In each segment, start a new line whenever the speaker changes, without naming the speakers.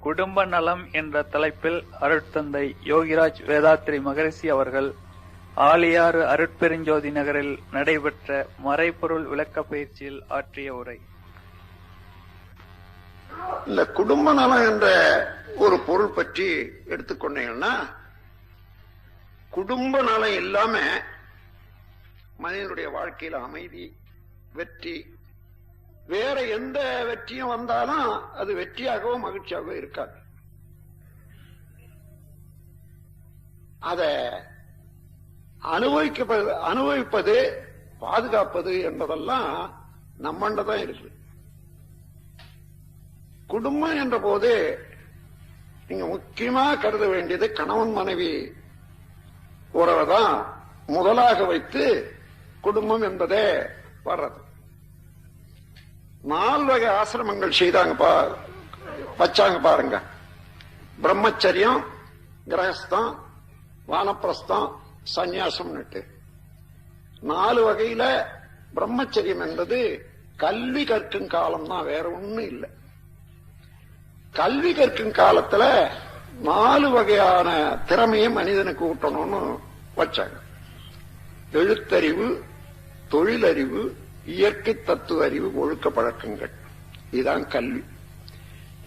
குடும்ப நலம் என்ற தலைப்பில் அருட்தந்தை யோகிராஜ் வேதாத்ரி மகரிஷி அவர்கள் ஆலியாறு அருட்பெருஞ்சோதி நகரில் நடைபெற்ற மறைபொருள் விளக்க பயிற்சியில் ஆற்றிய உரை.
இந்த குடும்ப நலம் என்ற ஒரு பொருள் பற்றி எடுத்துக்கொண்டீங்கன்னா, குடும்ப நலம் இல்லாம மனிதனுடைய வாழ்க்கையில அமைதி, வெற்றி, வேற எந்த வெற்றியும் வந்தாலும் அது வெற்றியாகவோ மகிழ்ச்சியாகவோ இருக்காது. அத அனுபவிப்பது, பாதுகாப்பது என்பதெல்லாம் நம்மண்டதான் இருக்கு. குடும்பம் என்ற போது நீங்க முக்கியமா கருத வேண்டியது கணவன் மனைவி உறவை தான் முதலாக வைத்து குடும்பம் என்பதே வர்றது. 4 வகை ஆசிரமங்கள் வச்சாங்க பாருங்க. பிரம்மச்சரியம், கிரகஸ்தம், வானப்பிரஸ்தம், சந்நியாசம். 4 வகையில பிரம்மச்சரியம் என்பது கல்வி கற்கும் காலம் தான், வேற ஒண்ணும் இல்லை. கல்வி கற்கும் காலத்துல 4 வகையான திறமையை மனிதனுக்கு ஊட்டணும்னு வச்சாங்க. எழுத்தறிவு, தொழிலறிவு, இயற்கை தத்துவ அறிவு, ஒழுக்க பழக்கங்கள். இதுதான் கல்வி.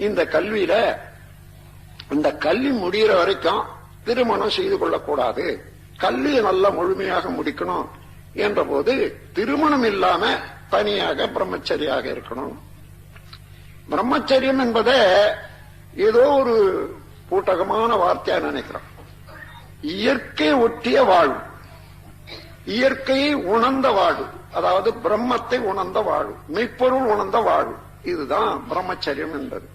இந்த கல்வியில இந்த கல்வி முடிகிற வரைக்கும் திருமணம் செய்து கொள்ளக்கூடாது. கல்வியை நல்லா முழுமையாக முடிக்கணும் என்ற போது திருமணம் இல்லாம தனியாக பிரம்மச்சரியாக இருக்கணும். பிரம்மச்சரியம் என்பதை ஏதோ ஒரு பூட்டகமான வார்த்தையா நினைக்கிறோம். இயற்கை ஒட்டிய வாழ்வு, இயற்கையை உணர்ந்த வாழ்வு, அதாவது பிரம்மத்தை உணர்ந்த வாழ்வு, மெய்ப்பொருள் உணர்ந்த வாழ்வு, இதுதான் பிரம்மச்சரியம் என்பது.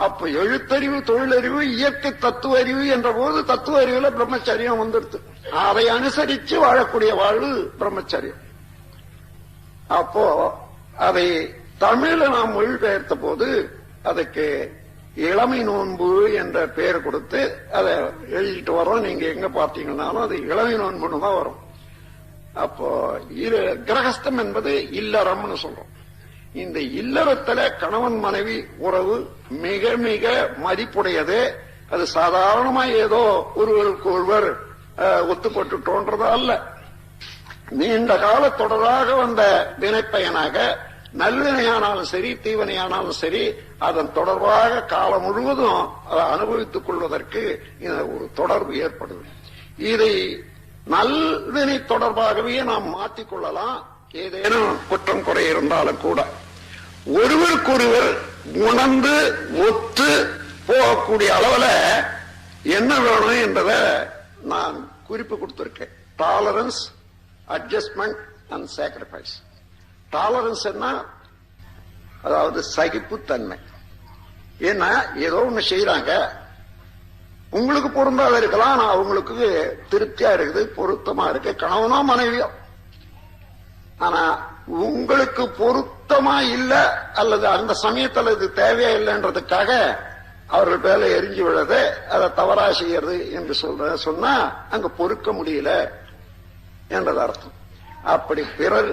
அப்ப எழுத்தறிவு, தொழிலறிவு, இயற்கை தத்துவ அறிவு என்ற போது தத்துவ அறிவுல பிரம்மச்சரியம் வந்துடுது. அதை அனுசரிச்சு வாழக்கூடிய வாழ்வு பிரம்மச்சரியம். அப்போ அதை தமிழ்ல நாம் மொழிபெயர்த்த போது அதுக்கு இளமை நோன்பு என்ற பெயர் கொடுத்து அதை எழுதிட்டு வரோம். நீங்க எங்க பார்த்தீங்கன்னாலும் அது இளமை நோன்புன்னு தான் வரும். அப்போ கிரகஸ்தம் என்பது இல்லறம்னு சொல்றோம். இந்த இல்லறத்துல கணவன் மனைவி உறவு மிக மிக மதிப்புடையது. அது சாதாரணமா ஏதோ ஒருவருக்கு ஒருவர் ஒத்துப்பட்டுட்டோன்றதா அல்ல. நீண்ட கால தொடராக வந்த வினைப்பயனாக நல்வினையானாலும் சரி, தீவினையானாலும் சரி, அதன் தொடர்பாக காலம் முழுவதும் அதை அனுபவித்துக் கொள்வதற்கு ஒரு தொடர்பு ஏற்படுது. இதை நல்வினை தொடர்பாகவே நாம் மாற்றிக்கொள்ளலாம். ஏதேனும் குற்றம் குறை இருந்தாலும் கூட ஒருவருக்கொருவர் உணர்ந்து ஒத்து போகக்கூடிய அளவுல என்ன வேணும் என்பதை நான் குறிப்பு கொடுத்திருக்கேன். Tolerance, adjustment and sacrifice. Tolerance என்ன? அதாவது சகிப்புத்தன்மை. ஏன்னா ஏதோ ஒண்ணு செய்யறாங்க, உங்களுக்கு பொருந்தாத இருக்கலாம், ஆனா அவங்களுக்கு திருப்தியா இருக்குது, பொருத்தமா இருக்கு, கணவனோ மனைவியோ. ஆனா உங்களுக்கு பொருத்தமா இல்ல அல்லது அந்த சமயத்துல இது தேவையா இல்லைன்றதுக்காக அவர்கள் பேர்ல எரிஞ்சு விடுறது, அதை தவறா செய்யறது என்று சொன்னா அங்க பொறுக்க முடியல என்றது அர்த்தம். அப்படி பிறர்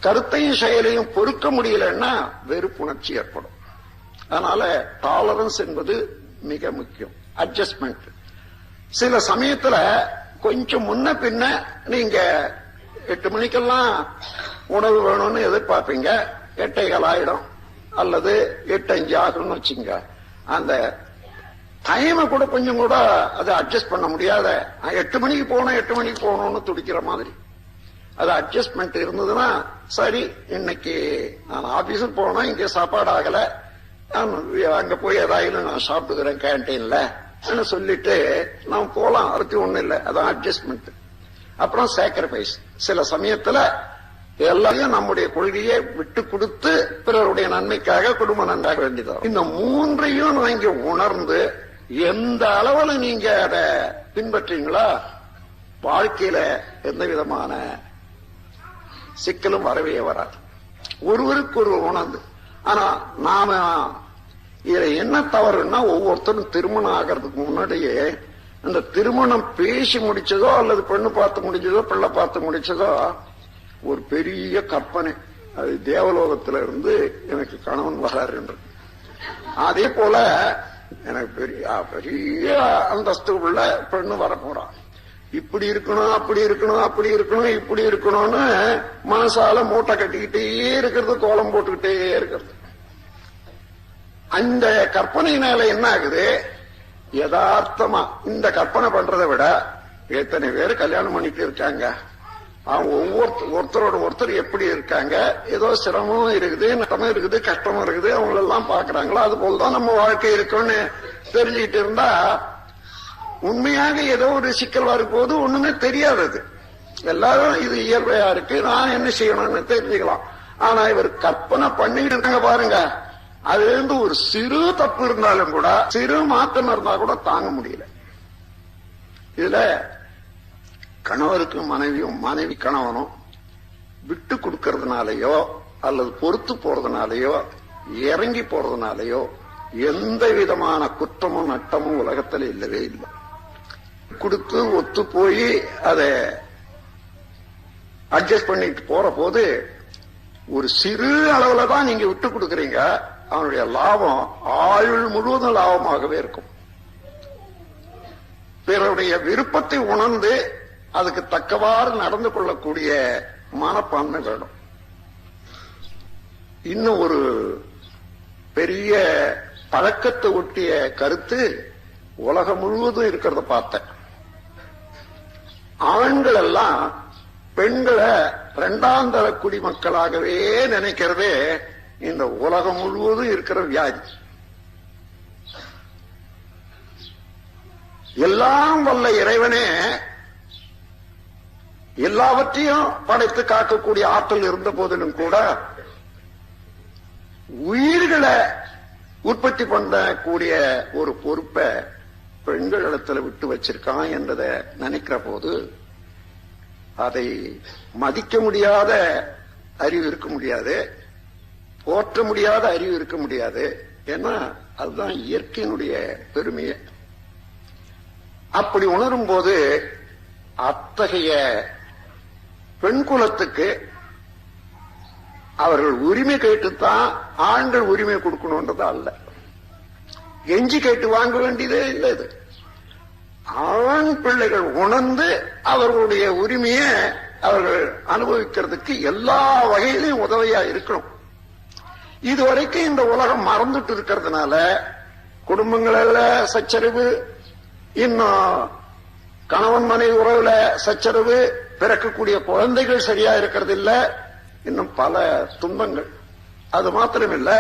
கருத்தையும் செயலையும் பொறுக்க முடியலன்னா வெறுப்புணர்ச்சி ஏற்படும். அதனால டாலரன்ஸ் என்பது மிக முக்கியம். அட்ஜஸ்ட்மெண்ட். சில சமயத்துல கொஞ்சம் முன்ன பின்ன நீங்க 8 மணிக்கெல்லாம் உணவு வேணும்னு எதிர்பார்ப்பீங்க, 8:15 ஆயிடும் அல்லது 8:05 ஆகும்னு வச்சுங்க. அந்த டைமை கூட கொஞ்சம் கூட அதை அட்ஜஸ்ட் பண்ண முடியாத, 8 மணிக்கு போகணும் 8 மணிக்கு போகணும்னு துடிக்கிற மாதிரி அது அட்ஜஸ்ட்மெண்ட் இருந்ததுன்னா சரி, இன்னைக்கு நான் ஆபீஸுக்கு போனோம், இங்க சாப்பாடு ஆகல, அங்க போய் ஏதாவது நான் சாப்பிட்டுக்கிறேன் கேன்டீன்ல சொல்லிட்டு நாம் போலாம், அதுக்கு ஒண்ணு இல்லை. அதான் அட்ஜஸ்ட்மெண்ட். அப்புறம் சாக்ரிஃபைஸ். சில சமயத்துல எல்லாரையும் நம்முடைய கொள்கையை விட்டு கொடுத்து பிறருடைய நன்மைக்காக குடும்ப நன்றாக வேண்டியதான். இந்த 3ஐயும் நீங்க உணர்ந்து எந்த அளவுல நீங்க அதை பின்பற்றீங்களா, வாழ்க்கையில எந்த விதமான சிக்கலும் வரவே வராது. ஒருவருக்கு ஒரு உணர்ந்து. ஆனா நாம இதுல என்ன தவறுன்னா, ஒவ்வொருத்தரும் திருமணம் ஆகிறதுக்கு முன்னாடியே அந்த திருமணம் பேசி முடிச்சதோ அல்லது பெண்ணு பார்த்து முடிச்சதோ பிள்ளை பார்த்து முடிச்சதோ ஒரு பெரிய கற்பனை. அது தேவலோகத்தில இருந்து எனக்கு கணவன் வராரு என்று. அதே போல எனக்கு பெரிய அந்தஸ்து உள்ள பெண்ணு வர போறான். இப்படி இருக்கணும், அப்படி இருக்கணும், அப்படி இருக்கணும், இப்படி இருக்கணும்னு மனசால மூட்டை கட்டிக்கிட்டே இருக்கிறது, கோலம் போட்டுக்கிட்டே இருக்கிறது. அந்த கற்பனையினால என்ன ஆகுது, யதார்த்தமா இந்த கற்பனை பண்றதை விட எத்தனை பேர் கல்யாணம் பண்ணிட்டு இருக்காங்க, அவங்க ஒருத்தரோட ஒருத்தர் எப்படி இருக்காங்க, ஏதோ சிரமமும் இருக்குது, நட்டமும் இருக்குது, கஷ்டமும் இருக்குது, அவங்களெல்லாம் பாக்குறாங்களோ அது போலதான் நம்ம வாழ்க்கை இருக்கும்னு தெரிஞ்சுக்கிட்டு இருந்தா உண்மையாக ஏதோ ஒரு சிக்கல் வரும்போது ஒண்ணுமே தெரியாதது. எல்லாரும் இது இயல்பையா இருக்கு, நான் என்ன செய்யணும்னு தெரிஞ்சுக்கலாம். ஆனா இவர் கற்பனை பண்ணிட்டு இருக்காங்க பாருங்க, அதுல இருந்து ஒரு சிறு தப்பு இருந்தாலும் கூட, சிறு மாற்றம் இருந்தா கூட தாங்க முடியல. இதுல கணவருக்கு மனைவியும் மனைவி கணவனும் விட்டு கொடுக்கறதுனாலயோ அல்லது பொறுத்து போறதுனாலயோ இறங்கி போறதுனாலயோ எந்த விதமான குற்றமும் நட்டமும் உலகத்தில் இல்லவே இல்லை. கொடுத்து ஒத்து போய் அதை அட்ஜஸ்ட் பண்ணிட்டு போற போது ஒரு சிறு அளவுல தான் நீங்க விட்டு கொடுக்கறீங்க, அவனுடைய லாபம் ஆயுள் முழுவதும் லாபமாகவே இருக்கும். பிறருடைய விருப்பத்தை உணர்ந்து அதுக்கு தக்கவாறு நடந்து கொள்ளக்கூடிய மனப்பான்மை வேணும். இன்னும் ஒரு பெரிய பழக்கத்தை ஒட்டிய கருத்து உலகம் முழுவதும் இருக்கிறத பார்த்தேன். ஆண்கள் எல்லாம் பெண்களை இரண்டாம் தர குடிமக்களாகவே நினைக்கிறதே இந்த உலகம் முழுவதும் இருக்கிற வியாதி. எல்லாம் வல்ல இறைவனே எல்லாவற்றையும் படைத்து காக்கக்கூடிய ஆற்றல் இருந்த போதிலும் கூட உயிர்களை உற்பத்தி பண்ணக்கூடிய ஒரு பொறுப்பை பெண்கள் இடத்துல விட்டு வச்சிருக்கான் என்றதை நினைக்கிற போது அதை மதிக்க முடியாத அறிவு இருக்க முடியாது, போற்ற முடியாத அறிவு இருக்க முடியாது. ஏன்னா அதுதான் இயற்கையினுடைய பெருமையை. அப்படி உணரும் போது அத்தகைய பெண் குலத்துக்கு அவர்கள் உரிமை கேட்டுத்தான் ஆண்கள் உரிமை கொடுக்கணும்ன்றது அல்ல, எஞ்சி கேட்டு வாங்க வேண்டியதே இல்லை. இது ஆண் பிள்ளைகள் உணர்ந்து அவர்களுடைய உரிமையை அவர்கள் அனுபவிக்கிறதுக்கு எல்லா வகையிலையும் உதவியா இருக்கணும். இதுவரைக்கும் இந்த உலகம் மறந்துட்டு இருக்கிறதுனால குடும்பங்களில் சச்சரவு, இன்னும் கணவன் மனைவி உறவுல சச்சரவு, பிறக்கக்கூடிய குழந்தைகள் சரியா இருக்கிறது இல்ல, இன்னும் பல துன்பங்கள். அது மாத்திரமில்ல,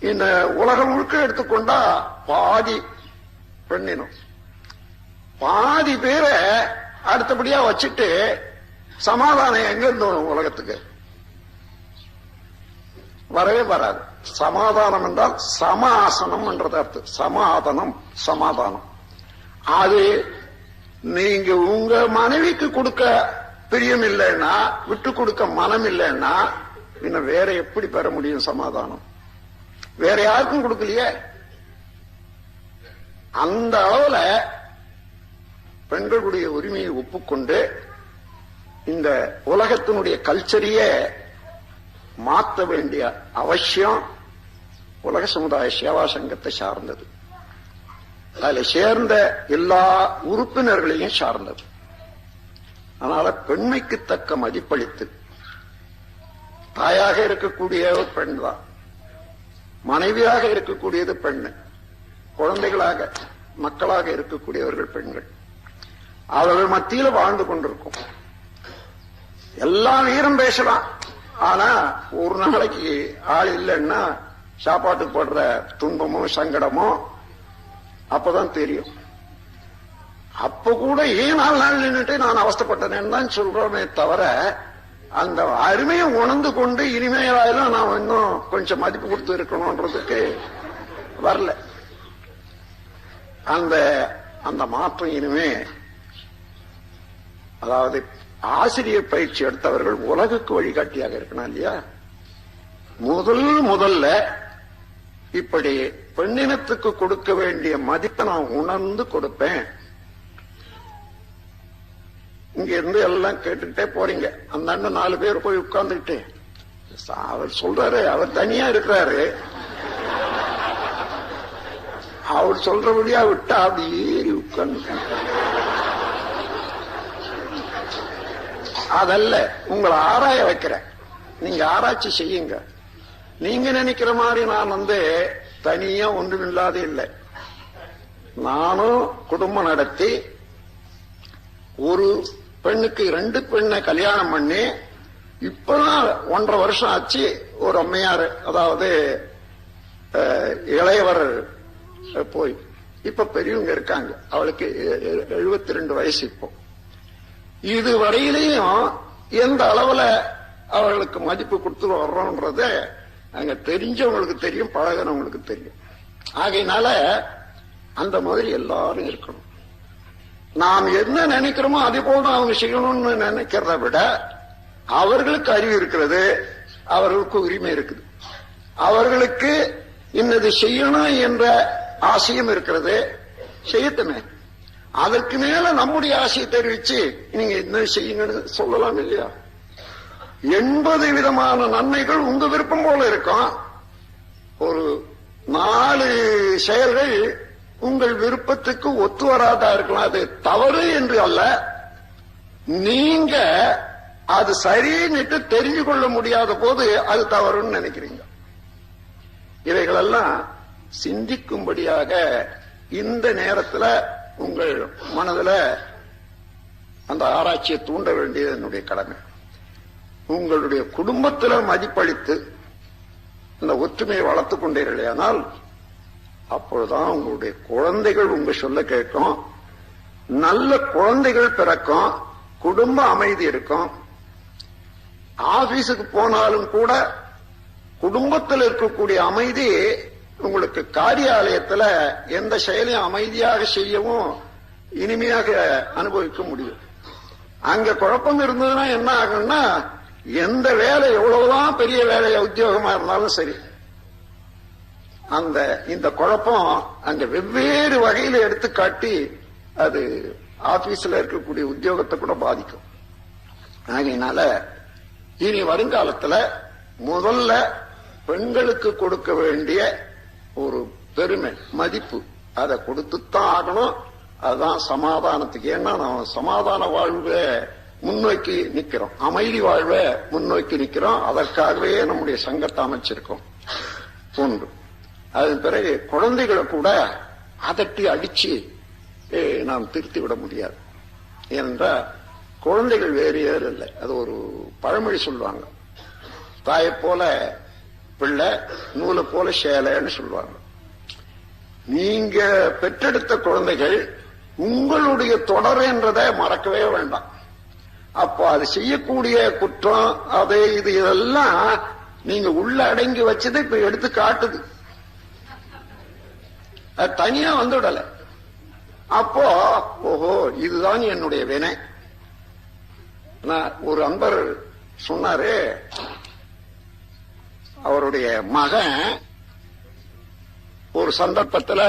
இந்த உலகம் முழுக்க எடுத்துக்கொண்டா பாதி பெண்ணினம், பாதி பேரை அடுத்தபடியா வச்சுட்டு சமாதானம் எங்க இருந்து உலகத்துக்கு வரவே வராது. சமாதானம் என்றால் சமாசனம் என்றது அர்த்தம். சமாதானம், சமாதானம். அது நீங்க உங்க மனைவிக்கு கொடுக்க பிரியம் இல்லைன்னா, விட்டு கொடுக்க மனம் இல்லைன்னா இன்னும் வேற எப்படி பெற முடியும் சமாதானம்? வேற யாருக்கும் கொடுக்கலையே. அந்த அளவுல பெண்களுடைய உரிமையை ஒப்புக்கொண்டு இந்த உலகத்தினுடைய கல்ச்சரையே மாற்ற வேண்டிய அவசியம் உலக சமுதாய சேவா சங்கத்தை சார்ந்தது. அதுல சேர்ந்த எல்லா உறுப்பினர்களையும் சார்ந்தது. அதனால பெண்மைக்கு தக்க மதிப்பளித்து தாயாக இருக்கக்கூடிய ஒரு பெண் தான், மனைவியாக இருக்கக்கூடியது பெண்ணு, குழந்தைகளாக மக்களாக இருக்கக்கூடியவர்கள் பெண்கள். அவர்கள் மத்தியில வாழ்ந்து கொண்டிருக்கும். எல்லா வீரம் பேசலாம், ஆனா ஒரு நாளைக்கு ஆள் இல்லைன்னா சாப்பாட்டுக்கு போடுற துன்பமோ சங்கடமோ அப்பதான் தெரியும். அப்ப கூட ஏன் 4 நாள் நின்றுட்டு நான் அவஸ்தப்பட்டேன்னு தான் சொல்றோமே தவிர, அந்த அருமையை உணர்ந்து கொண்டு இனிமையாலும் நான் இன்னும் கொஞ்சம் மதிப்பு கொடுத்து இருக்கணும்ன்றதுக்கு வரல. அந்த மாற்றம் இனிமே, அதாவது ஆசிரியர் பயிற்சி எடுத்தவர்கள் உலகுக்கு வழிகாட்டியாக இருக்கணும் இல்லையா? முதல்ல இப்படி பெண்ணினத்துக்கு கொடுக்க வேண்டிய மதிப்பை நான் உணர்ந்து கொடுப்பேன். இங்க இருந்து எல்லாம் கேட்டுக்கிட்டே போறீங்க. அந்த அண்ணன் 4 பேர் போய் உட்கார்ந்துக்கிட்டு அவர் சொல்றாரு, அவர் தனியா இருக்கிறாரு, அவர் சொல்றபடியா விட்டா அப்படி ஏறி உட்கார்ந்து. அதல்ல உங்களை ஆராய வைக்கிறேன். நீங்க ஆராய்ச்சி செய்யுங்க. நீங்க நினைக்கிற மாதிரி நான் தனியா ஒன்றுமில்லாத இல்லை. நானும் குடும்பம் நடத்தி ஒரு பெண்ணுக்கு 2 பெண்ணை கல்யாணம் பண்ணி இப்பதான் 1.5 வருஷம் ஆச்சு. ஒரு அம்மையார், அதாவது இளையவர் போய் இப்ப பெரியவங்க இருக்காங்க. அவளுக்கு 72 வயசு. இப்போ இது வரையிலையும் எந்த அளவுல அவர்களுக்கு மதிப்பு கொடுத்து வர்றோம்ன்றத அங்க தெரிஞ்சவங்களுக்கு தெரியும், பழகினவங்களுக்கு தெரியும். ஆகையினால அந்த மாதிரி எல்லாரும் இருக்கணும். நாம் என்ன நினைக்கிறோமோ அதே போல அவங்க செய்யணும்னு நினைக்கிறத விட அவர்களுக்கு அறிவு இருக்கிறது, அவர்களுக்கு உரிமை இருக்குது, அவர்களுக்கு இன்னது செய்யணும் என்ற ஆசையும் இருக்கிறது, செய்யட்டுமே. அதற்கு மேல நம்முடைய ஆசையை தெரிவிச்சு நீங்க என்ன செய்யுங்கன்னு சொல்லலாம் இல்லையா? 80 விதமான நன்மைகள் உங்க விருப்பம் போல இருக்கும். ஒரு 4 செயல்கள் உங்கள் விருப்பத்துக்கு ஒத்து வராதா இருக்கலாம். அது தவறு என்று அல்ல, நீங்க அது சரின்னுட்டு தெரிஞ்சு கொள்ள முடியாத போது அது தவறுன்னு நினைக்கிறீங்க. இவைகளெல்லாம் சிந்திக்கும்படியாக இந்த நேரத்தில் உங்கள் மனதில் அந்த ஆராய்ச்சியை தூண்ட வேண்டியது என்னுடைய கடமை. உங்களுடைய குடும்பத்தில் மதிப்பளித்து இந்த ஒற்றுமையை வளர்த்துக் கொண்டீர்களேயானால் அப்பொழுதுதான் உங்களுடைய குழந்தைகள் உங்க சொல்ல கேட்கும், நல்ல குழந்தைகள் பிறக்கும், குடும்ப அமைதி இருக்கும். ஆபீஸுக்கு போனாலும் கூட குடும்பத்தில் இருக்கக்கூடிய அமைதி உங்களுக்கு காரியாலயத்தில் எந்த செயலையும் அமைதியாக செய்யவும் இனிமையாக அனுபவிக்க முடியும். அங்க குழப்பம் இருந்ததுன்னா என்ன ஆகும்னா, எந்த வேலை எவ்வளவுதான் பெரிய வேலையா உத்தியோகமா இருந்தாலும் சரி, இந்த குழப்பம் அங்க வெவ்வேறு வகையில எடுத்து காட்டி அது ஆபீஸ்ல இருக்கக்கூடிய உத்தியோகத்தை கூட பாதிக்கும். ஆகையினால இனி வருங்காலத்துல முதல்ல பெண்களுக்கு கொடுக்க வேண்டிய ஒரு பெருமை, மதிப்பு, அதை கொடுத்துத்தான் ஆகணும். அதுதான் சமாதானத்துக்கு. ஏன்னா நம்ம சமாதான வாழ்வை முன்னோக்கி நிக்கிறோம், அமைதி வாழ்வை முன்னோக்கி நிக்கிறோம். அதற்காகவே நம்முடைய சங்கத்தை அமைச்சிருக்கோம். ஒன்று. அதன் பிறகு குழந்தைகளை கூட அதட்டி அடிச்சு நாம் திருத்தி விட முடியாது. ஏனென்றால் குழந்தைகள் வேறு ஏறு இல்லை. அது ஒரு பழமொழி சொல்லுவாங்க, தாயை போல பிள்ளை, நூலை போல சேலைன்னு சொல்லுவாங்க. நீங்க பெற்றெடுத்த குழந்தைகள் உங்களுடைய தொடர் என்றதை மறக்கவே வேண்டாம். அப்போ அது செய்யக்கூடிய குற்றம், அது இது இதெல்லாம் நீங்க உள்ள அடங்கி வச்சதை இப்ப எடுத்து காட்டுது. அது தனியா வந்துடல. அப்போ ஓஹோ இதுதான் என்னுடைய வினை. ஒரு அன்பர் சொன்னாரு, அவருடைய மகன் ஒரு சந்தர்ப்பத்தில்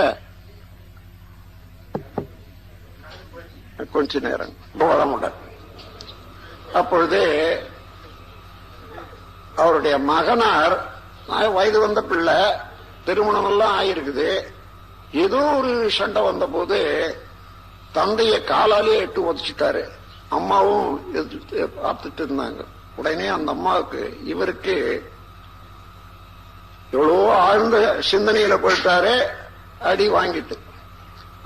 கொஞ்ச நேரம் போடமுடன், அப்பொழுது அவருடைய மகனார் வயது வந்த பிள்ளை, திருமணம் எல்லாம் ஆயிருக்குது. ஏதோ ஒரு சண்டை வந்த போது தந்தைய காலாலே எட்டு உதச்சிட்டாரு. அம்மாவும் பார்த்துட்டு இருந்தாங்க. உடனே அந்த அம்மாவுக்கு இவருக்கு எவ்வளோ ஆழ்ந்த சிந்தனையில போயிட்டாரு, அடி வாங்கிட்டு.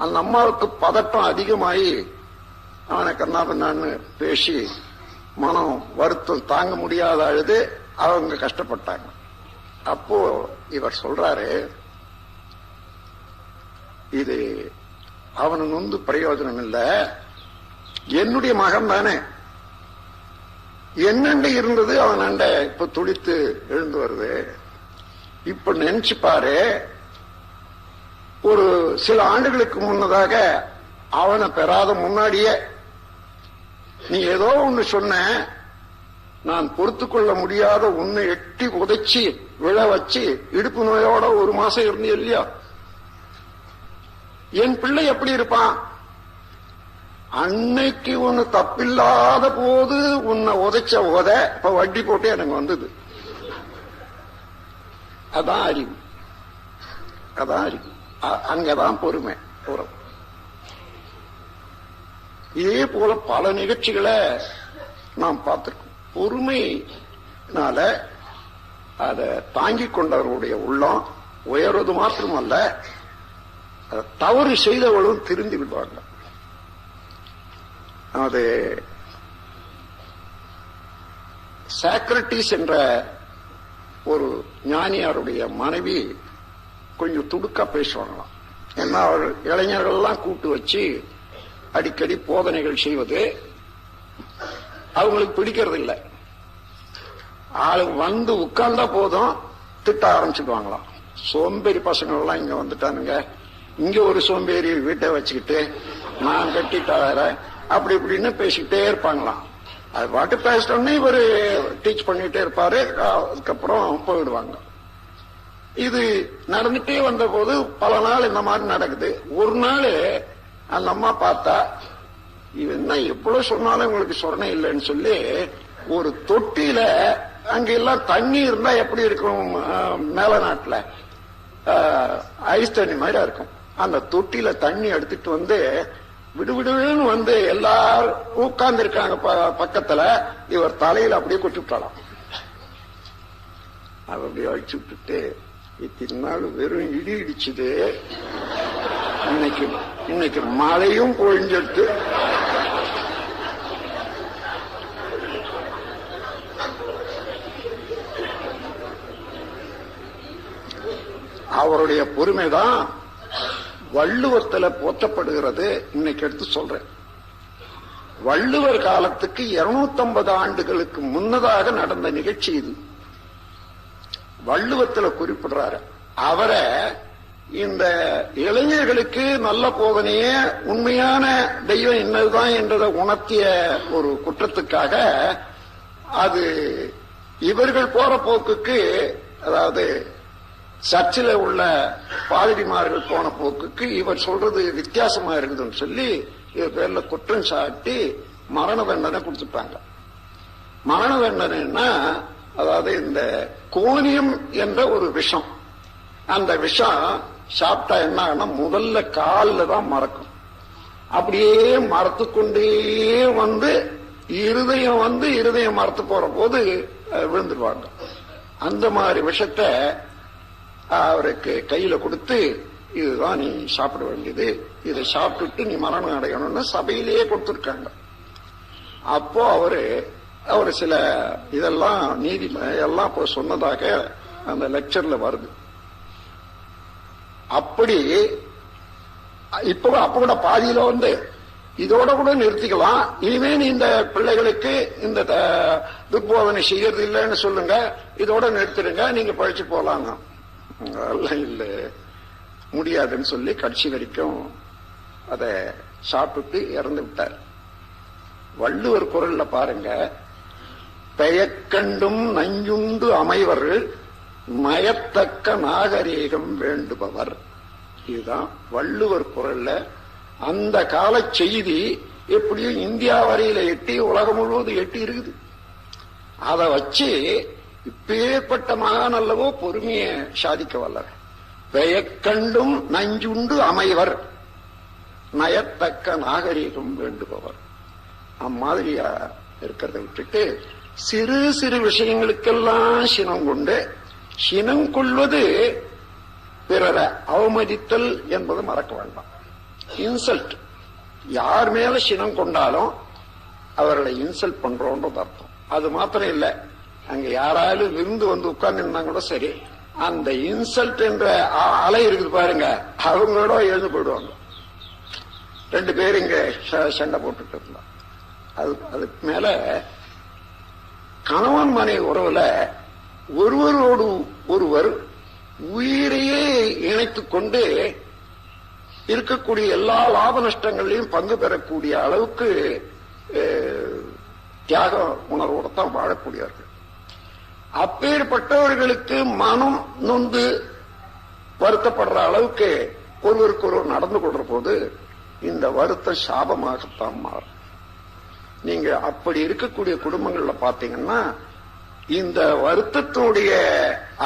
அந்த அம்மாவுக்கு பதட்டம் அதிகமாகி அவனை கண்ணாபின்னான்னு பேசி மனம் வருத்தம் தாங்க முடியாத அழுது அவங்க கஷ்டப்பட்டாங்க. அப்போ இவர் சொல்றாரு, இது அவனுக்கு வந்து பிரயோஜனம் இல்லை, என்னுடைய மகன் தானே, என்னண்ட இருந்தது அவன் அண்ட இப்ப துடித்து எழுந்து வருது. இப்ப நினைச்சு பாரு, ஒரு சில ஆண்டுகளுக்கு முன்னதாக அவனை பெறாத முன்னாடியே நீ ஏதோ ஒண்ணு சொன்ன, நான் பொறுத்து கொள்ள முடியாத ஒண்ணு எட்டி உதைச்சி விழ வச்சு இடுப்பு நோயோட 1 மாசம் இருந்தே இல்லையா? என் பிள்ளை எப்படி இருப்பான்? அன்னைக்கு ஒண்ணு தப்பில்லாத போது உன்னை உதைச்ச இப்ப வட்டி போட்டு எனக்கு வந்தது. அதான் அறிவு, அதான் அறிவு. அங்கதான் பொறுமை உறவு. இதே போல பல நிகழ்ச்சிகளை நாம் பார்த்திருக்கோம். பொறுமைனால அதை தாங்கிக் கொண்டவர்களுடைய உள்ளம் உயர்வது மாத்திரமல்ல, தவறு செய்தவர்களும் திருந்தி விடுவாங்க. அது சாக்ரட்டிஸ் என்ற ஒரு ஞானியாருடைய மனைவி கொஞ்சம் துடுக்கா பேசுவாங்களாம். ஏன்னா அவர் இளைஞர்கள் எல்லாம் கூட்டு வச்சு அடிக்கடி போதனைகள் செய்வது அவங்களுக்கு பிடிக்கிறது இல்லை. ஆளு வந்து உட்கார்ந்தா போதும் திட்ட ஆரம்பிச்சுக்குவாங்களாம். சோம்பேறி பசங்க எல்லாம் இங்க வந்துட்டானுங்க, இங்க ஒரு சோம்பேறி வீட்டை வச்சுக்கிட்டு நான் கட்டிட்டா வேற அப்படி இப்படின்னு பேசிக்கிட்டே இருப்பாங்களாம். அது பாட்டு பேசிட்டோன்னே இவரு டீச் பண்ணிட்டே இருப்பாரு. அதுக்கப்புறம் போயிடுவாங்க. இது நடந்துட்டே வந்த போது பல நாள் இந்த மாதிரி நடக்குது. ஒரு நாள் அந்த அம்மா பார்த்தா, இவன் தான் எவ்வளவு சொன்னாலும் உங்களுக்கு சொரணை இல்லைன்னு சொல்லி ஒரு தொட்டியில, அங்க எல்லாம் தண்ணி இருந்தா எப்படி இருக்கும் மேல நாட்டுல ஐஸ் தண்ணி மாதிரி இருக்கும், அந்த தொட்டியில தண்ணி எடுத்துட்டு வந்து விடுவிடுன்னு வந்து எல்லாரும் உட்கார்ந்து இருக்காங்க பக்கத்துல, இவர் தலையில அப்படியே கொட்டி விட்டாலாம். அப்படியே அழிச்சு விட்டுட்டு, இத்தனை நாள் வெறும் இடி இடிச்சுது, இன்னைக்கு மழையும் பொழிஞ்சிட்டு அவருடைய பொறுமைதான் வள்ளுவத்துல போற்றப்படுகிறது. இன்னைக்கு எடுத்து சொல்றேன். வள்ளுவர் காலத்துக்கு 250 ஆண்டுகளுக்கு முன்னதாக நடந்த நிகழ்ச்சி இது. வள்ளுவத்துல குறிப்பிடுறாரு. அவரை இந்த இளைஞர்களுக்கு நல்ல போதனைய, உண்மையான தெய்வம் என்னதுதான் என்றதை உணர்த்திய ஒரு குற்றத்துக்காக, அது இவர்கள் போற போக்குக்கு, அதாவது சர்ச்சில் உள்ள பாதிரிமார்கள் போன போக்குக்கு இவர் சொல்றது வித்தியாசமா இருக்குதுன்னு சொல்லி இவர் பேர்ல குற்றம் சாட்டி மரண தண்டனை கொடுத்துட்டாங்க. மரண தண்டனைன்னா, அதாவது இந்த கோனியம் என்ற ஒரு விஷம், அந்த விஷம் சாப்பிட்டா என்ன ஆகும்னா முதல்ல காலில் தான் மறக்கும். அப்படியே மறத்து கொண்டே வந்து இருதயம் மறத்து போற போது விழுந்துருவாங்க. அந்த மாதிரி விஷத்தை அவருக்கு கையில கொடுத்து, இதுதான் நீ சாப்பிட வேண்டியது, இதை சாப்பிட்டுட்டு நீ மரணம் அடையணும்னு சபையிலேயே கொடுத்துருக்காங்க. அப்போ அவரு சில இதெல்லாம் நீதி எல்லாம் இப்போ சொன்னதாக அந்த லெக்சர்ல வருது. அப்படி அப்ப கூட பாதியில வந்து இதோட கூட நிறுத்திக்கலாம், இனிமே நீ இந்த பிள்ளைகளுக்கு இந்த துர்போதனை செய்யறது இல்லைன்னு சொல்லுங்க, இதோட நிறுத்திடுங்க, நீங்க பழிச்சு போலாங்க. இல்ல முடியாதுன்னு சொல்லி கடைசி வரைக்கும் அதை சாப்பிட்டு இறந்து விட்டார். வள்ளுவர் குரல்ல பாருங்க, பெயக்கண்டும் நஞ்சுண்டு அமைவர் மயத்தக்க நாகரீகம் வேண்டுபவர். இதுதான் வள்ளுவர் குரல்ல அந்த கால செய்தி. எப்படியும் இந்தியா வரையில எட்டி உலகம் முழுவதும் எட்டி இருக்குது. அதை வச்சு இப்பேற்பட்ட மகான் அல்லவோ பொறுமையை சாதிக்க வல்லவர். பெயக்கண்டும் நஞ்சுண்டு அமைவர் நயத்தக்க நாகரீகம் வேண்டுபவர். அம்மாதிரியா இருக்கிறத விட்டுட்டு சிறு சிறு விஷயங்களுக்கெல்லாம் சினம் கொண்டு, சினம் கொள்வது பிறரை அவமதித்தல் என்பது மறக்க வேண்டாம். இன்சல்ட், யார் மேல சினம் கொண்டாலும் அவர்களை இன்சல்ட் பண்றோன்றது அர்த்தம். அது மாத்திரம் இல்ல, அங்க யாராலும் விருந்து வந்து உட்கார்ந்து இருந்தா கூட சரி, அந்த இன்சல்ட் என்ற அலை இருக்குது பாருங்க, அவங்களோட எழுந்து போயிடுவாங்க. 2 பேர் இங்க சண்டை போட்டுட்டு இருந்தா, அதுக்கு மேல கணவன் மனைவி உறவுல ஒருவரோடு ஒருவர் உயிரையே இணைத்துக் கொண்டு இருக்கக்கூடிய எல்லா லாப நஷ்டங்களையும் பங்கு பெறக்கூடிய அளவுக்கு தியாக உணர்வோடு தான் வாழக்கூடியவர்கள். அப்பேற்பட்டவர்களுக்கு மனம் நொந்து வருத்தப்படுற அளவுக்கு ஒருவருக்கு ஒருவர் நடந்து கொள்ற போது இந்த வருத்தம் சாபமாகத்தான் மாறும். நீங்க அப்படி இருக்கக்கூடிய குடும்பங்கள்ல பாத்தீங்கன்னா இந்த வருத்தத்தினுடைய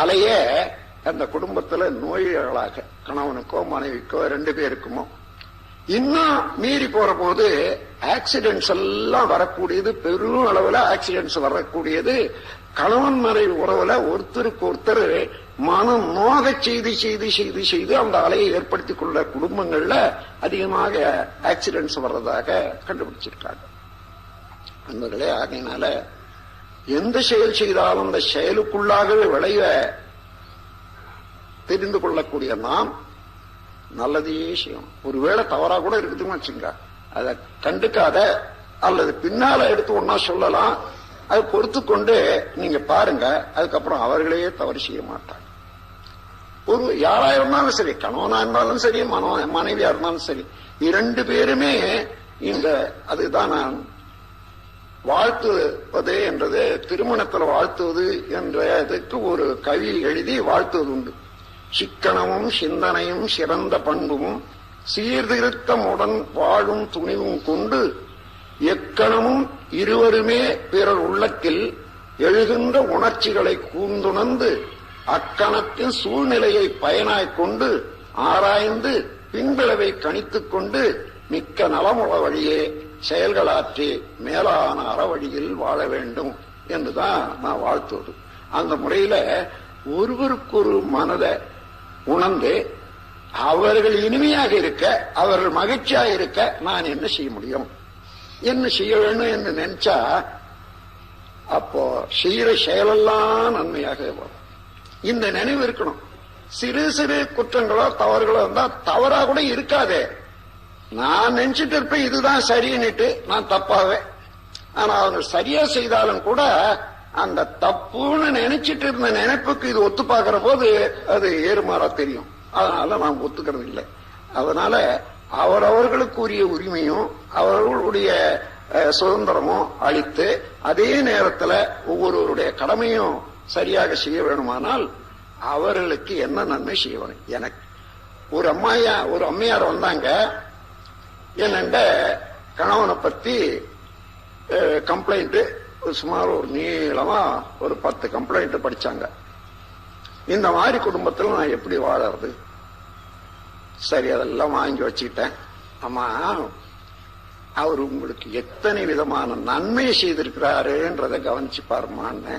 அலைய அந்த குடும்பத்துல நோய்களாக கணவனுக்கோ மனைவிக்கோ 2 பேருக்குமோ. இன்னும் மீறி போற போது ஆக்சிடென்ட்ஸ் எல்லாம் வரக்கூடியது, பெரும் அளவுல ஆக்சிடென்ட்ஸ் வரக்கூடியது கணவன் மனைவி உறவுல ஒருத்தருக்கு ஒருத்தர் மனம் நோக செய்து அந்த அலையை ஏற்படுத்திக் கொள்ள குடும்பங்கள்ல அதிகமாக ஆக்சிடென்ட்ஸ் வர்றதாக கண்டுபிடிச்சிருக்காங்க. அன்பர்களே, ஆகையினால எந்த செயல் செய்தாலும் அந்த செயலுக்குள்ளாகவே விளைவ தெரிந்து கொள்ளக்கூடிய நாம் நல்லதே செய்யும். ஒருவேளை தவறா கூட இருக்குதுன்னு வச்சுங்க, அதை கண்டுக்காத அல்லது பின்னால எடுத்து ஒன்னா சொல்லலாம், அதை பொறுத்து கொண்டு நீங்க பாருங்க. அதுக்கப்புறம் அவர்களே தவறு செய்ய மாட்டாங்க. ஒரு யாரா இருந்தாலும் சரி, கணவனா இருந்தாலும் சரி, மனைவியா இருந்தாலும் சரி, 2 பேருமே இந்த அதுதான் நான் வாழ்த்துவது என்றது, திருமணத்தில் வாழ்த்துவது என்ற இதுக்கு ஒரு கவி எழுதி வாழ்த்துவது உண்டு. சிக்கனமும் சிந்தனையும் சிறந்த பண்பும் சீர்திருத்தமுடன் வாழும் துணிவும் கொண்டு எக்கணமும் இருவருமே பிறர் உள்ளத்தில் எழுகின்ற உணர்ச்சிகளை கூர்ந்துணர்ந்து அக்கணத்தின் சூழ்நிலையை பயனாய்க் கொண்டு ஆராய்ந்து பின்விளைவை கணித்துக் கொண்டு மிக்க நலமுள்ள வழியே செயல்களாற்றி மேலான அறவழியில் வாழ வேண்டும் என்றுதான் நான் வாழ்த்துவது. அந்த முறையில ஒருவருக்கொரு மனதை உணர்ந்து அவர்கள் இனிமையாக இருக்க, அவர்கள் மகிழ்ச்சியாக இருக்க நான் என்ன செய்ய முடியும், என்ன செய்ய வேண்டும் என்று நினைச்சா அப்போ செய்யற செயலெல்லாம் நன்மையாக வரும். இந்த நினைவு இருக்கணும். சிறு சிறு குற்றங்களோ தவறுகளோ இருந்தா தவறா கூட இருக்காதே, நான் நினைச்சிட்டு இருப்பேன் இதுதான் சரின்னுட்டு நான் தப்பாவேன். ஆனா அவங்க சரியா செய்தாலும் கூட அந்த தப்புன்னு நினைச்சிட்டு இருந்த நினைப்புக்கு இது ஒத்து பார்க்கிற போது அது ஏறுமாறா தெரியும். அதனால நாம் ஒத்துக்கிறது இல்லை. அதனால அவரவர்களுக்குரிய உரிமையும் அவர்களுடைய சுதந்திரமும் அளித்து அதே நேரத்தில் ஒவ்வொருவருடைய கடமையும் சரியாக செய்ய வேணுமானால் அவர்களுக்கு என்ன நன்மை செய்ய வேணும். எனக்கு ஒரு அம்மையார் வந்தாங்க, என்னண்ட கணவனை பத்தி கம்ப்ளைண்ட் சுமார் ஒரு நீளமா ஒரு 10 கம்ப்ளைண்ட் படிச்சாங்க. இந்த மாதிரி குடும்பத்தில் நான் எப்படி வாழறது? சரி, அதெல்லாம் வாங்கி வச்சுக்கிட்டேன். அம்மா, அவர் உங்களுக்கு எத்தனை விதமான நன்மை செய்திருக்கிறாருன்றதை கவனிச்சு பாருமான்னு.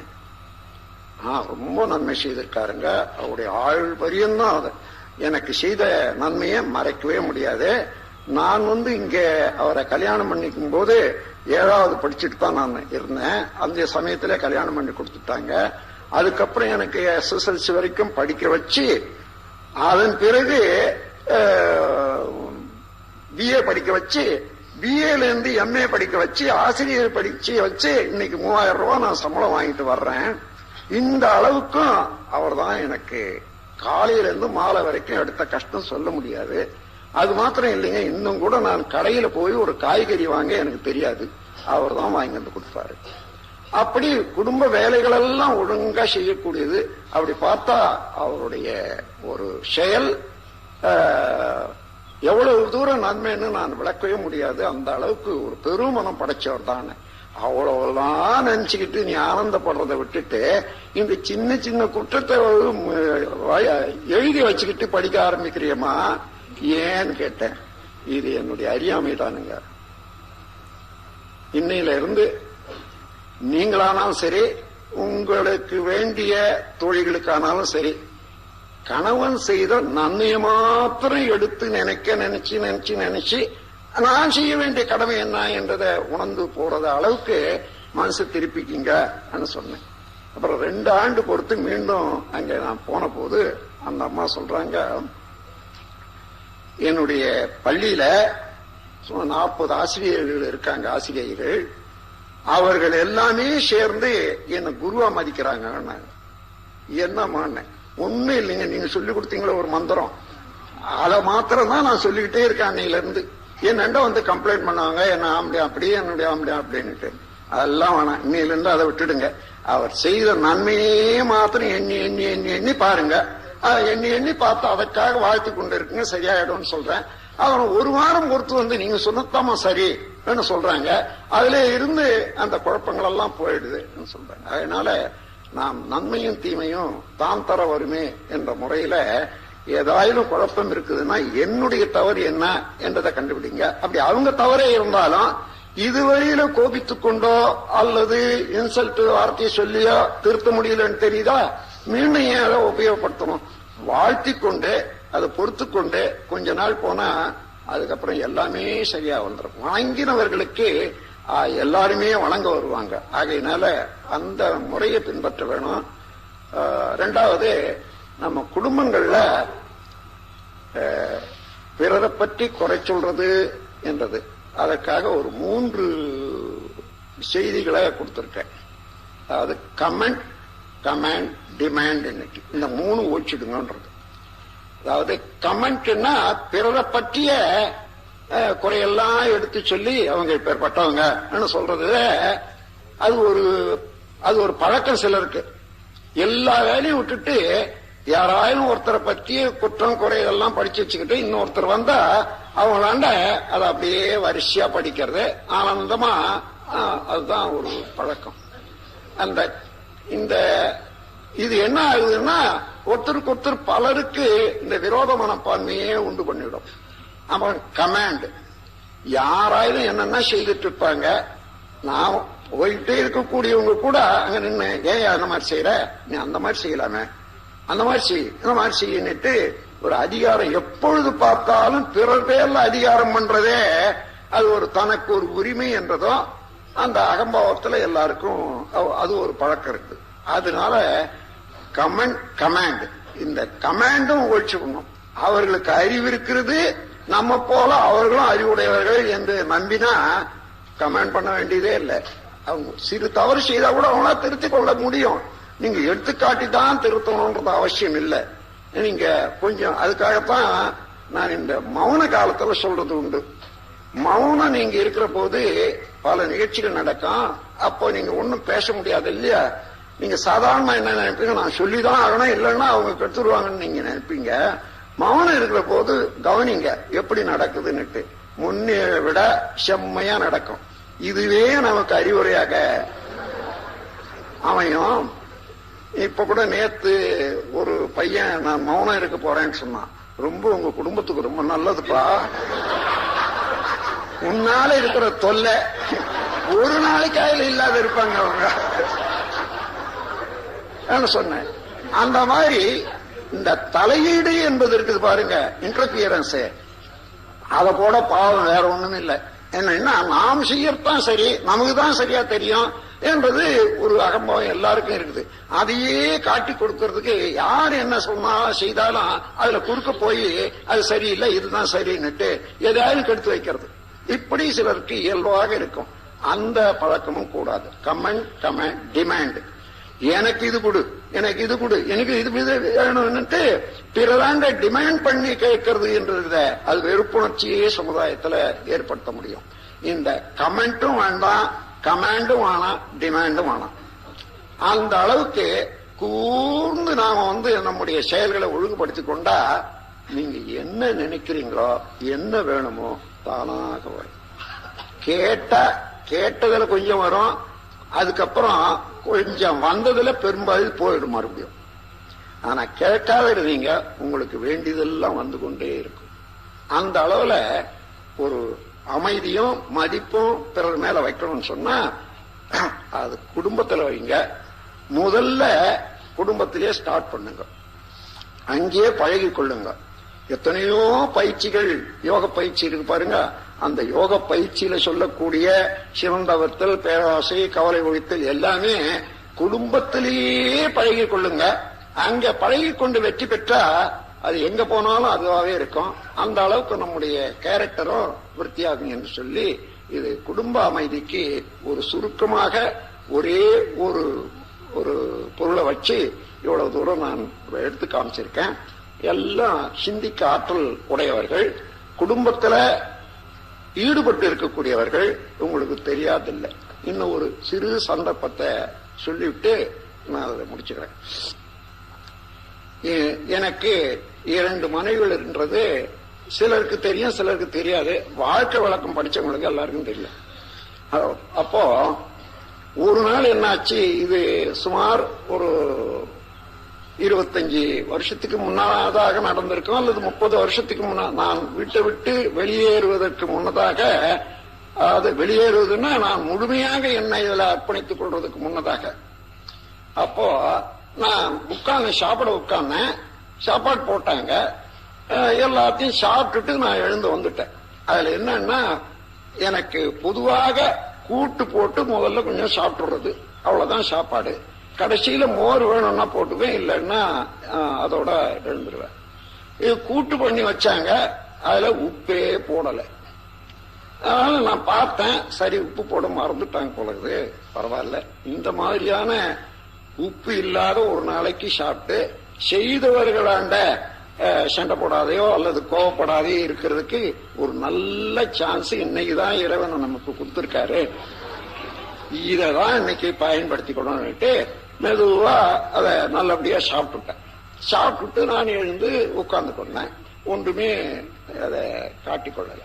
ரொம்ப நன்மை செய்திருக்காருங்க, அவருடைய ஆயுள் பரியந்தான் அதை எனக்கு செய்த நன்மையை மறைக்கவே முடியாது. நான் இங்க அவரை கல்யாணம் பண்ணிக்கும் போது 7வது படிச்சுட்டு தான் நான் இருந்தேன். அந்த சமயத்திலே கல்யாணம் பண்ணி கொடுத்துட்டாங்க. அதுக்கப்புறம் எனக்கு SSLC வரைக்கும் படிக்க வச்சு அதன் பிறகு BA படிக்க வச்சு BAல இருந்து MA படிக்க வச்சு ஆசிரியர் படிச்சு வச்சு இன்னைக்கு 3000 ரூபாய் நான் சம்பளம் வாங்கிட்டு வர்றேன். இந்த அளவுக்கும் அவர் தான் எனக்கு காலையில இருந்து மாலை வரைக்கும் எடுத்த கஷ்டம் சொல்ல முடியாது. அது மாத்திரம் இல்லைங்க, இன்னும் கூட நான் கடையில போய் ஒரு காய்கறி வாங்க எனக்கு தெரியாது, அவர் தான் வாங்கி வந்து கொடுப்பாரு. அப்படி குடும்ப வேலைகள் எல்லாம் ஒழுங்கா செய்யக்கூடியது. அப்படி பார்த்தா அவருடைய ஒரு செயல் எவ்வளவு தூரம் நன்மைன்னு நான் விளக்கவே முடியாது. அந்த அளவுக்கு ஒரு பெருமனம் படைச்சவர் தான். அவ்வளவுதான் நினைச்சுக்கிட்டு நீ ஆனந்தப்படுறதை விட்டுட்டு இந்த சின்ன சின்ன குற்றத்தை எழுதி வச்சுக்கிட்டு படிக்க ஆரம்பிக்கிறியம்மா ஏன்னு கேட்டேன். இது என்னுடைய அறியாமை தானுங்க. இன்னையில இருந்து நீங்களானாலும் சரி, உங்களுக்கு வேண்டிய தொழில்களுக்கானாலும் சரி, கணவன் செய்த நன்மையை மாத்திரம் எடுத்து நினைச்சு நான் செய்ய வேண்டிய கடமை என்ன என்றதை உணர்ந்து போறத அளவுக்கு மனசு திருப்பிக்கிங்கன்னு சொன்னேன். அப்புறம் 2 ஆண்டு பொறுத்து மீண்டும் அங்க நான் போன போது அந்த அம்மா சொல்றாங்க, என்னுடைய பள்ளியில 40 ஆசிரியர்கள் இருக்காங்க, ஆசிரியர்கள். அவர்கள் எல்லாமே சேர்ந்து என்ன குருவா மதிக்கிறாங்க. என்னமான ஒண்ணும் இல்லைங்க, நீங்க சொல்லி கொடுத்தீங்களா ஒரு மந்திரம், அதை மாத்திரம் தான் நான் சொல்லிக்கிட்டே இருக்கேன் அன்னையில இருந்து. என்னண்ட கம்ப்ளைண்ட் பண்ணுவாங்க, என்ன ஆம்படியா அப்படி, என்னுடைய ஆம்படியா அப்படின்னுட்டு. அதெல்லாம் வேணாம், இன்னையில இருந்து அதை விட்டுடுங்க. அவர் செய்த நன்மையே மாத்திரம் எண்ணி எண்ணி எண்ணி எண்ணி பாருங்க. எண்ணி எண்ணி பார்த்து அதற்காக வாழ்த்து கொண்டு இருக்குங்க, சரியாயிடும்னு சொல்றேன். அவன் 1 வாரம் பொறுத்து நீங்க சொன்னதாமா சரி சொல்றாங்க. அதுல இருந்து அந்த குழப்பங்கள் எல்லாம் போயிடுதுன்னு சொல்றாங்க. அதனால நாம் நன்மையும் தீமையும் தான் தர வருமே என்ற முறையில ஏதாயிலும் குழப்பம் இருக்குதுன்னா என்னுடைய தவறு என்ன என்றதை கண்டுபிடிங்க. அப்படி அவங்க தவறே இருந்தாலும் இதுவரையில கோபித்துக் கொண்டோ அல்லது இன்சல்ட் வார்த்தையை சொல்லியோ திருத்த முடியலன்னு தெரியுதா, மீண்டும் ஏன் அதை உபயோகப்படுத்தணும்? வாழ்த்திக் கொண்டு அதை பொறுத்து கொண்டு கொஞ்ச நாள் போனா அதுக்கப்புறம் எல்லாமே சரியா வந்துடும். வணங்கினவர்களுக்கு எல்லாருமே வணங்க வருவாங்க. ஆகையினால அந்த முறையை பின்பற்ற வேணும். ரெண்டாவது, நம்ம குடும்பங்கள்ல பிறரை பற்றி குறை சொல்றது என்றது, அதற்காக ஒரு 3 செய்திகளை கொடுத்திருக்கேன். அதாவது கமெண்ட், கமாண்ட், டிமாண்ட். இன்னைக்கு இந்த 3 ஓச்சிடுங்கன்றது. அதாவது கமெண்ட்னா பிறரை பற்றிய குறையெல்லாம் எடுத்து சொல்லி அவங்க இப்பேற்பட்டவங்க சொல்றது. அது ஒரு பழக்கம் சிலருக்கு. எல்லா வேலையும் விட்டுட்டு யாராயும் ஒருத்தரை பற்றி குற்றம் குறையெல்லாம் படிச்சு வச்சுக்கிட்டு இன்னொருத்தர் வந்தா அவங்களாண்ட அதை அப்படியே வரிசையா படிக்கிறது ஆனந்தமா. அதுதான் ஒரு பழக்கம். இது என்ன ஆகுதுன்னா ஒருத்தருக்கு ஒருத்தர் பலருக்கு இந்த விரோத மனப்பான்மையே உண்டு பண்ணிவிடும். அவன் கமாண்ட், யாராயிலும் என்னென்ன செய்துட்டு இருப்பாங்க, நான் போயிட்டே இருக்கக்கூடியவங்க கூட அங்க நின்று ஏன் அந்த மாதிரி செய்யற, நீ அந்த மாதிரி செய்யலாமே, அந்த மாதிரி செய், இந்த மாதிரி செய்யிட்டு ஒரு அதிகாரம் எப்பொழுது பார்த்தாலும் பிறர் பேர்ல அதிகாரம் பண்றதே அது ஒரு தனக்கு ஒரு உரிமை என்றதும் அந்த அகம்பாவத்துல எல்லாருக்கும் அது ஒரு பழக்கம் இருக்கு. அதனால கமாண்ட், இந்த கமாண்டும் ஒழிச்சுக்கணும். அவர்களுக்கு அறிவு இருக்கிறது, நம்ம போல அவர்களும் அறிவுடையவர்கள் என்று நம்பினா கமாண்ட் பண்ண வேண்டியதே இல்லை. அவங்க சிறு தவறு செய்தா கூட அவங்களா திருத்திக் கொள்ள முடியும். நீங்க எடுத்துக்காட்டி தான் திருத்தணும்ன்றது அவசியம் இல்லை. நீங்க கொஞ்சம் அதுக்காகத்தான் நான் இந்த மௌன காலத்துல சொல்றது உண்டு. மௌனம் நீங்க இருக்கிற போது பல நிகழ்ச்சிகள் நடக்கும். அப்போ நீங்க ஒன்னும் பேச முடியாது இல்லையா? நீங்க சாதாரணமா என்ன நினைப்பீங்க, நான் சொல்லிதான் ஆகணும், இல்லைன்னா அவங்க கெடுத்துருவாங்கன்னு நீங்க நினைப்பீங்க. மௌனம் இருக்கிற போது கவனிங்க எப்படி நடக்குதுன்னுட்டு. முன்னே விட செம்மையா நடக்கும். இதுவே நமக்கு அறிவுரையாக அமையும். இப்ப கூட நேத்து ஒரு பையன் நான் மௌனம் இருக்க போறேன்னு சொன்னான். ரொம்ப உங்க குடும்பத்துக்கு ரொம்ப நல்லதுப்பா, உன்னால இருக்கிற தொல்லை ஒரு நாளைக்கு அதில் இல்லாத இருப்பாங்க அவங்க சொன்னேன். அந்த மாதிரி இந்த தலையீடு என்பது இருக்குது பாருங்க, இன்டர்பியரன்ஸ், அத போட பாவம் வேற ஒண்ணும் இல்லை. என்ன நாம் செய்யறதுதான் சரி, நமக்கு தான் சரியா தெரியும் என்பது ஒரு அகம்பாவம் எல்லாருக்கும் இருக்குது. அதையே காட்டி கொடுக்கறதுக்கு யார் என்ன சொன்னாலும் செய்தாலும் அதுல குறுக்க போய் அது சரியில்லை இதுதான் சரின்னுட்டு எதாவது கெடுத்து வைக்கிறது. இப்படி சிலருக்கு இயல்பாக இருக்கும். அந்த பழக்கமும் கூடாது. கமெண்ட், டிமாண்ட், எனக்கு இது கொடு, எனக்கு இது கொடு, எனக்கு இது வேணும்னுட்டு பிறதாண்ட டிமாண்ட் பண்ணி கேட்கறது என்றது அது வெறுப்புணர்ச்சியே சமுதாயத்துல ஏற்படுத்த முடியும். இந்த கமெண்ட்டும் வேண்டாம், கமாண்டும் வேணாம், டிமாண்டும் வேணாம். அந்த அளவுக்கு கூர்ந்து நாம நம்முடைய செயல்களை ஒழுங்குபடுத்திக் கொண்டா நீங்க என்ன நினைக்கிறீங்களோ என்ன வேணுமோ தானாக வரும். கேட்டதுல கொஞ்சம் வரும், அதுக்கப்புறம் கொஞ்சம் வந்ததுல பெரும்பாலும் போயிடும் மறுபடியும். ஆனா கேட்காத இருந்தீங்க உங்களுக்கு வேண்டியதெல்லாம் வந்து கொண்டே இருக்கும். அந்த அளவுல ஒரு அமைதியும் மதிப்பும் பிறர் மேல வைக்கணும்னு சொன்னா அது குடும்பத்துல வைங்க. முதல்ல குடும்பத்திலேயே ஸ்டார்ட் பண்ணுங்க, அங்கேயே பழகி கொள்ளுங்க. எத்தனையோ பயிற்சிகள், யோக பயிற்சி இருக்கு பாருங்க. அந்த யோக பயிற்சியில சொல்லக்கூடிய சிறந்தவர்த்தல், பேராசை, கவலை ஒழித்தல் எல்லாமே குடும்பத்திலேயே பழகி கொள்ளுங்க. அங்க பழகி கொண்டு வெற்றி பெற்றா அது எங்க போனாலும் அதுவாகவே இருக்கும். அந்த அளவுக்கு நம்முடைய கேரக்டரும் விருத்தியாகும் என்று சொல்லி இது குடும்ப அமைதிக்கு ஒரு சுருக்கமாக ஒரே ஒரு பொருளை வச்சு இவ்வளவு தூரம் நான் எடுத்து காமிச்சிருக்கேன். எல்லாம் சிந்திக்க ஆற்றல் உடையவர்கள், குடும்பத்துல ஈடுபட்டு இருக்கக்கூடியவர்கள். உங்களுக்கு தெரியாதில்லை. இன்னும் ஒரு சிறு சந்தர்ப்பத்தை சொல்லிவிட்டு நான் அதை முடிச்சுக்கிறேன். எனக்கு 2 மனைவிகள் என்றது சிலருக்கு தெரியும், சிலருக்கு தெரியாது. வாழ்க்கை வழக்கம் படிச்சவங்களுக்கு எல்லாருக்கும் தெரியும். அப்போ ஒரு நாள் என்னாச்சு, இது சுமார் ஒரு 25 வருஷத்துக்கு முன்னதாக நடந்திருக்கும், அல்லது 30 வருஷத்துக்கு நான் வீட்டை விட்டு வெளியேறுவதற்கு முன்னதாக, அது வெளியேறுவதுன்னா நான் முழுமையாக என்னை இதுல அர்ப்பணித்துக் கொள்வதற்கு முன்னதாக. அப்போ நான் உட்கார்ந்து சாப்பிட உட்கார்ந்தேன். சாப்பாடு போட்டாங்க, எல்லாத்தையும் சாப்பிட்டுட்டு நான் எழுந்து வந்துட்டேன். அதுல என்னன்னா, எனக்கு பொதுவாக கூட்டு போட்டு முதல்ல கொஞ்சம் சாப்பிட்டுறது, அவ்வளவுதான் சாப்பாடு. கடைசியில மோர் வேணும்னா போட்டுவேன், இல்லைன்னா அதோட எழுந்துருவேன். இது கூட்டு பண்ணி வச்சாங்க, அதுல உப்பே போடல. அதனால நான் பார்த்தேன், சரி உப்பு போட மறந்துட்டாங்க போலது, பரவாயில்ல. இந்த மாதிரியான உப்பு இல்லாத ஒரு நாளைக்கு சாப்பிட்டு செய்தவர்களாண்ட சண்டை போடாதையோ அல்லது கோவப்படாதையோ இருக்கிறதுக்கு ஒரு நல்ல சான்ஸ் இன்னைக்குதான் இறைவன் நமக்கு கொடுத்திருக்காரு. இததான் இன்னைக்கு பயன்படுத்திக்கணும்னுட்டு மெதுவா அதை நல்லபடியா சாப்பிட்டுட்டேன். சாப்பிட்டுட்டு நான் எழுந்து உட்கார்ந்து கொண்டேன். ஒன்றுமே அதை காட்டிக்கொள்ளல.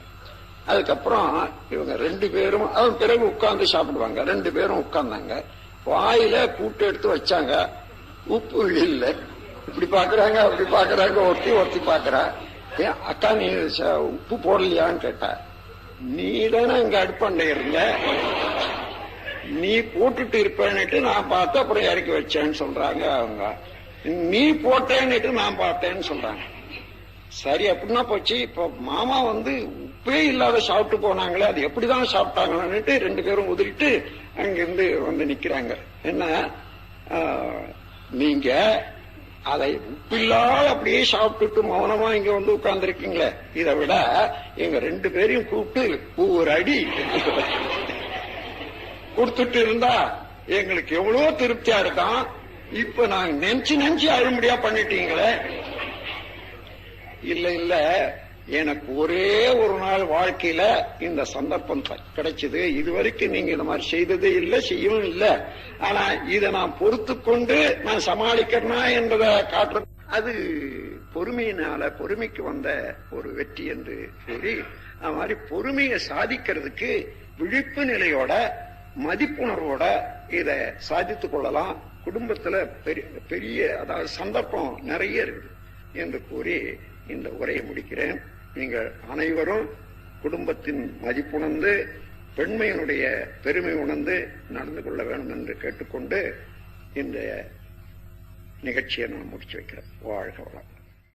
அதுக்கப்புறம் இவங்க 2 பேரும், அதன் பிறகு உட்கார்ந்து சாப்பிடுவாங்க. 2 பேரும் உட்கார்ந்தாங்க. வாயில கூட்டு எடுத்து வச்சாங்க, உப்பு இல்ல. இப்படி பாக்குறாங்க, அப்படி பாக்குறாங்க, ஒருத்தி பாக்குறா. ஏன் அக்கா நீ உப்பு போடலையான்னு கேட்டா, நீ தானே இங்க அடுப்பாண்ட இருந்த, நீ போட்டுட்டு இருப்பேன்னுட்டு நான் பார்த்து அப்புறம் இறக்கி வச்சேன்னு சொல்றாங்க அவங்க. நீ போட்டேன்னுட்டு நான் பார்த்தேன்னு சொல்றாங்க. சரி அப்படின்னா போச்சு. இப்ப மாமா உப்பே இல்லாத சாப்பிட்டு போனாங்களே, அது எப்படிதான் சாப்பிட்டாங்கன்னுட்டு 2 பேரும் உதிரிட்டு அங்கிருந்து நிக்கிறாங்க. என்ன, நீங்க அதை உப்பில்லாத அப்படியே சாப்பிட்டுட்டு மௌனமா இங்க உட்கார்ந்து இருக்கீங்களே, இதை விட எங்க 2 பேரையும் கூப்பிட்டு ஒரு அடி கொடுத்துட்டு இருந்தா எங்களுக்கு எவ்வளவு திருப்தியா இருக்கான். இப்ப நான் நினைச்சு அழும்படியா பண்ணிட்டீங்களே. இல்ல எனக்கு ஒரே ஒரு நாள் வாழ்க்கையில இந்த சந்தர்ப்பம் கிடைச்சது. இதுவரைக்கும் நீங்க இந்த மாதிரி செய்ததே இல்லை, செய்யவும் இல்லை. ஆனா இதை நான் பொறுத்து கொண்டு நான் சமாளிக்கிறேனா என்பதை காட்டுறது, அது பொறுமைக்கு வந்த ஒரு வெற்றி என்று கூறி, அது மாதிரி பொறுமையை சாதிக்கிறதுக்கு விழிப்பு நிலையோட மதிப்புணர்வோட இதை சாதித்துக் கொள்ளலாம். குடும்பத்துல பெரிய அதாவது சந்தர்ப்பம் நிறைய இருக்குது என்று கூறி இந்த உரையை முடிக்கிறேன். நீங்கள் அனைவரும் குடும்பத்தின் மதிப்புணர்ந்து பெண்மையினுடைய பெருமை உணர்ந்து நடந்து கொள்ள வேண்டும் என்று கேட்டுக்கொண்டு இந்த நிகழ்ச்சியை நான் முடிச்சு வைக்கிறேன். வாழ்க வளம்.